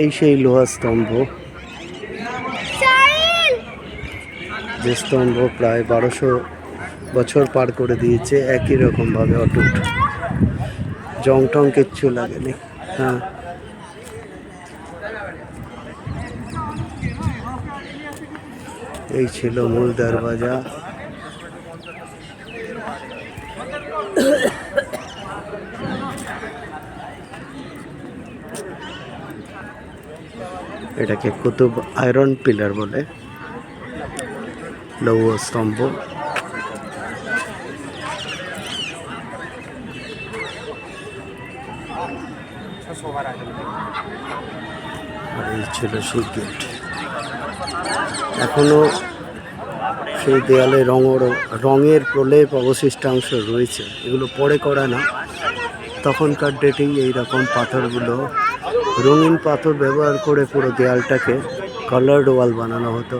এই সেই লোহা স্তম্ভ, যে স্তম্ভ প্রায় 1200 বছর পার করে দিয়েছে একই রকমভাবে অটুট, জং টং কিচ্ছু লাগেনি। হ্যাঁ, এই ছিল মূল দরওয়াজা। এটাকে কুতুব আয়রন পিলার বলে, লৌহ স্তম্ভ। আর এই ছিল সেই গেট। এখনো সেই দেয়ালে রঙের প্রলেপ অবশিষ্টাংশ রয়েছে, এগুলো পরে করা না। তখনকার ডেটেই এইরকম পাথরগুলো, রঙিন পাথর ব্যবহার করে পুরো দেয়ালটাকে কালার্ড ওয়াল বানানো হতো।